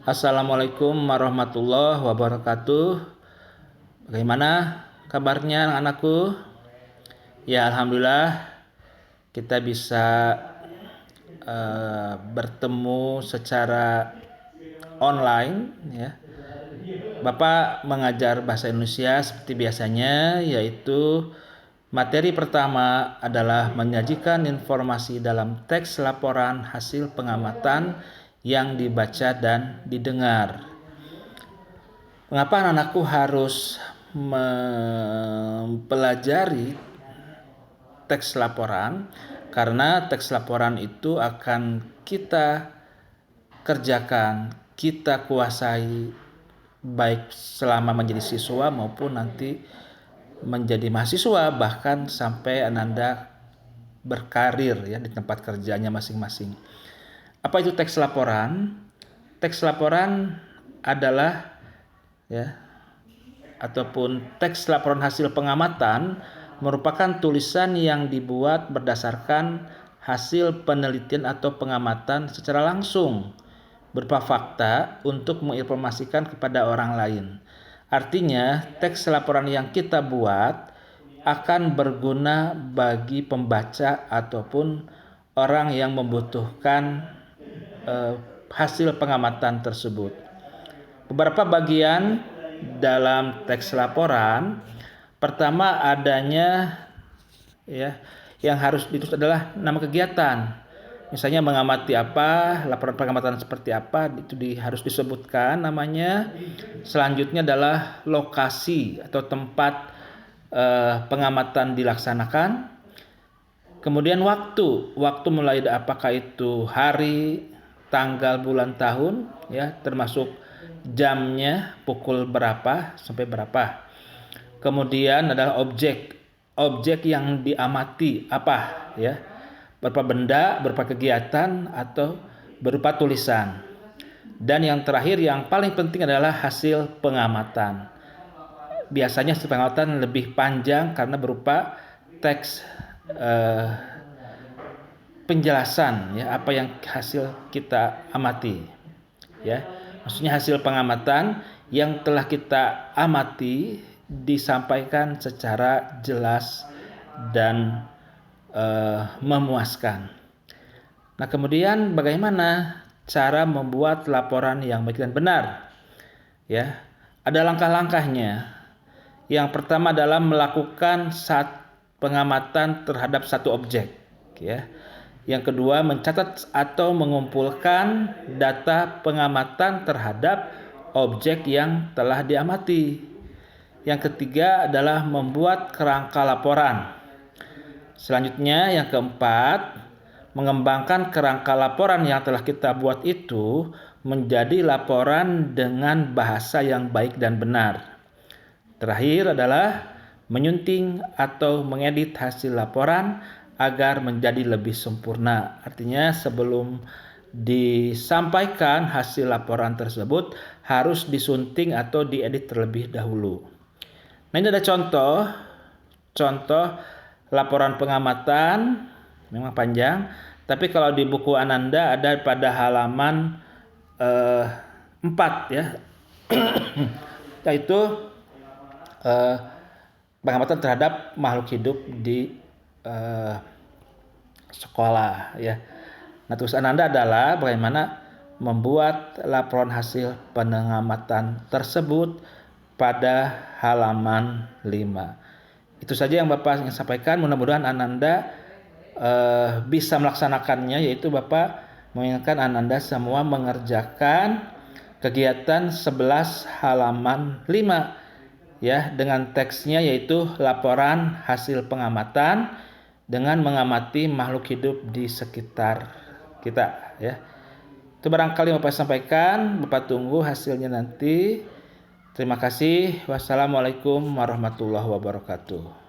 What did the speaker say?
Assalamualaikum warahmatullahi wabarakatuh. Bagaimana kabarnya anak-anakku? Ya, alhamdulillah kita bisa bertemu secara online ya. Bapak mengajar bahasa Indonesia seperti biasanya, yaitu materi pertama adalah menyajikan informasi dalam teks laporan hasil pengamatan yang dibaca dan didengar. Mengapa anak-anakku harus mempelajari teks laporan? Karena teks laporan itu akan kita kerjakan, kita kuasai baik selama menjadi siswa maupun nanti menjadi mahasiswa, bahkan sampai Ananda berkarir ya di tempat kerjanya masing-masing. Apa itu teks laporan? Teks laporan adalah ataupun teks laporan hasil pengamatan merupakan tulisan yang dibuat berdasarkan hasil penelitian atau pengamatan secara langsung berupa fakta untuk menginformasikan kepada orang lain. Artinya, teks laporan yang kita buat akan berguna bagi pembaca ataupun orang yang membutuhkan hasil pengamatan tersebut. Beberapa bagian dalam teks laporan, pertama adanya yang harus ditulis adalah nama kegiatan. Misalnya mengamati apa, laporan pengamatan seperti apa, itu harus disebutkan namanya. Selanjutnya adalah lokasi atau tempat pengamatan dilaksanakan. Kemudian waktu mulai apakah itu hari, tanggal, bulan, tahun, ya, termasuk jamnya pukul berapa sampai berapa. Kemudian adalah objek yang diamati apa, ya, berupa benda, berupa kegiatan, atau berupa tulisan. Dan yang terakhir yang paling penting adalah hasil pengamatan. Biasanya hasil pengamatan lebih panjang karena berupa teks penjelasan ya apa yang hasil kita amati. Ya, maksudnya hasil pengamatan yang telah kita amati disampaikan secara jelas dan memuaskan. Nah, kemudian bagaimana cara membuat laporan yang baik dan benar? Ya, ada langkah-langkahnya. Yang pertama adalah melakukan pengamatan terhadap satu objek. Ya. Yang kedua, mencatat atau mengumpulkan data pengamatan terhadap objek yang telah diamati. Yang ketiga adalah membuat kerangka laporan. Selanjutnya yang keempat, mengembangkan kerangka laporan yang telah kita buat itu menjadi laporan dengan bahasa yang baik dan benar. Terakhir adalah menyunting atau mengedit hasil laporan agar menjadi lebih sempurna. Artinya sebelum disampaikan hasil laporan tersebut harus disunting atau diedit terlebih dahulu. Nah, ini ada contoh laporan pengamatan, memang panjang, tapi kalau di buku Ananda ada pada halaman 4 ya, yaitu pengamatan terhadap makhluk hidup di sekolah ya. Nah, tugas Ananda adalah bagaimana membuat laporan hasil pengamatan tersebut pada halaman 5. Itu saja yang Bapak ingin sampaikan. Mudah-mudahan Ananda bisa melaksanakannya, yaitu Bapak mengingatkan Ananda semua mengerjakan kegiatan 11 halaman 5 ya, dengan teksnya yaitu laporan hasil pengamatan dengan mengamati makhluk hidup di sekitar kita ya. Itu barangkali Bapak sampaikan, Bapak tunggu hasilnya nanti. Terima kasih. Wassalamualaikum warahmatullahi wabarakatuh.